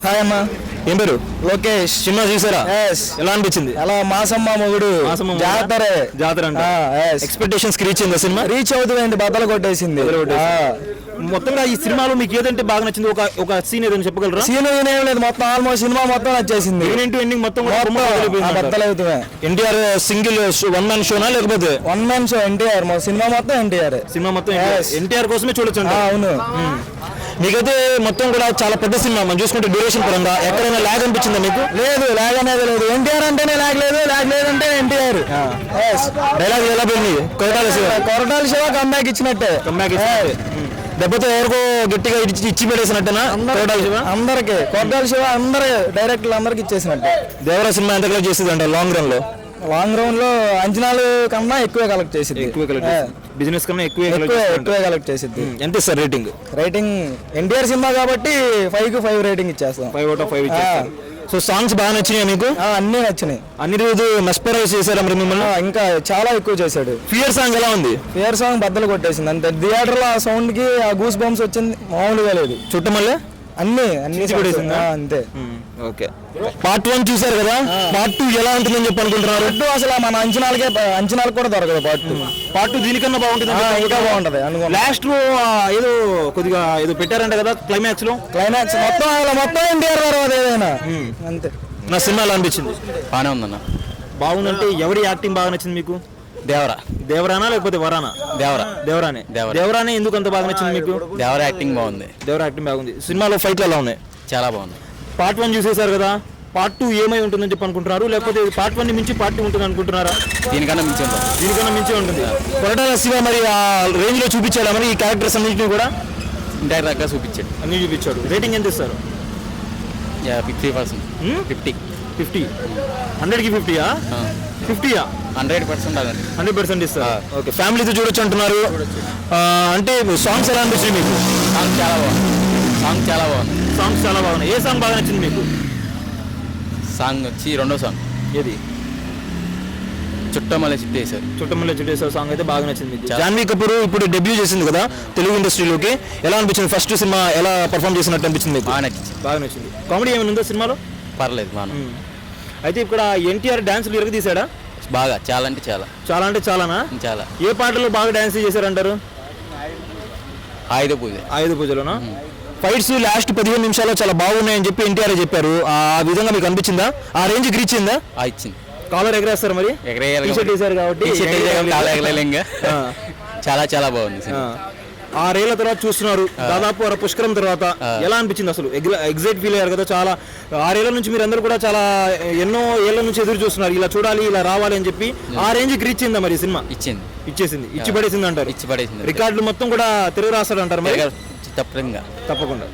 Hi అమ్మా, ఏం పేరు? లోకేష్. సినిమా చూసారా? ఎలా అనిపించింది? అలా మాసమ్మ మొగుడు జాతర అంట. ఎక్స్పెక్టేషన్స్ రీచ్ అయిందా సినిమా? రీచ్ అవుతుంది, బద్దలు కొట్టేసింది. మొత్తంగా ఈ సినిమాలో మీకు ఏదంటే బాగా నచ్చింది? ఒక సీన్ ఏదైనా చెప్పగలరా? సీన్ ఏం లేదు, మొత్తం ఆల్మోస్ట్ సినిమా మొత్తం నచ్చేసింది. ఎండింగ్ మొత్తం బద్దలు అవుతుంది. ఎన్టీఆర్ సింగిల్ వన్ మ్యాన్ షోనా లేకపోతే one man show? NTR cinema మొత్తం ఎన్టీఆర్. సినిమా మొత్తం ఎన్టీఆర్ కోసమే చూడొచ్చు. అవును. మీకైతే మొత్తం కూడా చాలా పెద్ద సినిమా మనం చూసుకుంటే డ్యూరేషన్ పరంగా ఎక్కడైనా ల్యాగ్ అనిపించిందా మీకు? లేదు, ల్యాగ్ అనేది లేదు. ఎన్టీఆర్ అంటేనే ల్యాగ్ లేదు, ల్యాగ్ లేదంటే ఎన్టీఆర్. డైలాగ్ ఎలా పోయింది? కొరటాల శివ కంబ్యాక్ ఇచ్చినట్టే. దెబ్బతో ఎవరికో గట్టిగా ఇచ్చి పెట్టేసినట్టేనా? అందరికి కొరటాల శివ అందరు డైరెక్టర్లు అందరికి ఇచ్చేసినట్టే. దేవరా సినిమా ఎంత కలెక్ట్ చేసింది అంటే లాంగ్ రన్ లో? లాంగ్ రన్ లో అంచనాలు కన్నా ఎక్కువే కలెక్ట్ చేసింది. బిజినెస్ కన్నా ఎక్కువే కలెక్ట్ చేసింది. ఎంత సార్ రేటింగ్ ఎన్టీఆర్ సినిమా కాబట్టి 5 రేటింగ్ ఇచ్చేస్తాం. 5 out of 5 ఇచ్చేస్తాం. సో సాంగ్స్ బాగా నచ్చినాయి మీకు? అన్నీ నచ్చినాయి. అన్ని రోజు మెస్పరైజ్ చేశారా మరి మిమ్మల్ని? ఇంకా చాలా ఎక్కువ చేశాడు. ఫియర్ సాంగ్ ఎలా ఉంది? ఫియర్ సాంగ్ బద్దలు కొట్టేసింది. అంతే, థియేటర్ లో ఆ సౌండ్ కి ఆ గూస్ బంప్స్ వచ్చింది, మామూలుగా లేదు. చుట్టమల్లే అన్ని అంతే. ఓకే, పార్ట్ 1 చూసారు కదా, పార్ట్ 2 ఎలా ఉంటుందని చెప్పి అనుకుంటున్నారు? అసలు మన అంచనాలకు కూడా దొరకదు. పార్ట్ 2 దీనికన్నా బాగుంటుంది, ఇంకా బాగుంటది. లాస్ట్ లో ఏదో కొద్దిగా ఏదో పెట్టారంట కదా క్లైమాక్స్ మొత్తం ఎన్టీఆర్ తర్వాత ఏదైనా అంతే. నా సినిమా ఎలా అనిపించింది? బాగానే ఉందన్న. బాగుందంటే ఎవరి యాక్టింగ్ బాగా నచ్చింది మీకు? దేవరానా లేకపోతే వరానా? దేవరానే ఎందుకు అంత బాగా నచ్చింది మీకు? దేవరా యాక్టింగ్ బాగుంది. దేవరా యాక్టింగ్ బాగుంది. సినిమాలో ఫైట్లు ఎలా ఉన్నాయి? చాలా బాగుంది. పార్ట్ 1 చూసేశారు కదా, పార్ట్ 2 ఏమై ఉంటుందని చెప్పి అనుకుంటున్నారు? లేకపోతే పార్ట్ 1 ని మించి పార్ట్ 2 ఉంటుంది అనుకుంటున్నారా? దీనికన్నా మించి ఉంటుంది. కొరటాల శివ మరి ఆ రేంజ్ లో చూపించాడా మరి ఈ క్యారెక్టర్స్ అన్నింటినీ కూడా? ఇంటైర్ దాకా చూపించాడు. అన్ని చూపించాడు. రేటింగ్ ఎంత ఇస్తారు? 50%. 50 100కి 50యా? 50యా? 100% ఇస్తారు. ఓకే, ఫ్యామిలీతో చూడొచ్చు అంటున్నారు. అంటే సాంగ్స్ ఎలా అనిపించింది మీకు? సాంగ్ చాలా బాగుంది. ఏ సాంగ్ బాగా నచ్చింది మీకు? సాంగ్ వచ్చి రెండో సాంగ్ ఏది? చుట్టమల్లె చుట్టేసారు సాంగ్ అయితే బాగా నచ్చింది మీకు. జాన్వీ కపూర్ ఇప్పుడు డెబ్యూ చేసింది కదా తెలుగు ఇండస్ట్రీలోకి, ఎలా అనిపించింది? ఫస్ట్ సినిమా ఎలా పర్ఫామ్ చేసినట్టు అనిపించింది మీకు? బాగా నచ్చింది. కామెడీ ఏమైనా ఉందో సినిమాలో? పర్లేదు బాగా. అయితే ఇక్కడ ఎన్టీఆర్ డాన్సులు ఎరగ తీసాడా? బాగా, చాలా అంటే చాలానా? చాలా. ఏ పాటలో బాగా డాన్స్ చేశారంటారు? ఆయుధ పూజలోనా? ఫైట్స్ లాస్ట్ 15 నిమిషాల్లో చాలా బాగున్నాయని చెప్పి ఎన్టీఆర్ చెప్పారు. ఆ విధంగా మీకు అనిపించిందా? ఆ రేంజ్ రీచ్ అయిందా? ఇచ్చింది. కాలర్ ఎగరేస్తారు మరి? టీ-షర్ట్ వేశారు కాబట్టి చాలా బాగుంది. 6 ఏళ్ల తర్వాత చూస్తున్నారు, దాదాపు పుష్కరం తర్వాత. ఎలా అనిపించింది అసలు? ఎగ్జైట్ ఫీల్ అయ్యారు కదా చాలా. 6 ఏళ్ల నుంచి మీరు అందరూ కూడా చాలా ఎన్నో ఏళ్ల నుంచి ఎదురు చూస్తున్నారు, ఇలా చూడాలి, ఇలా రావాలి అని చెప్పి. ఆ రేంజ్కి రీచ్ అయిందా మరి సినిమా? ఇచ్చేసింది. ఇచ్చి పడేసింది అంటారు. ఇచ్చి పడేసింది. రికార్డులు మొత్తం కూడా తిరుగు రాస్తాడు అంటారు మరి? తప్పకుండా.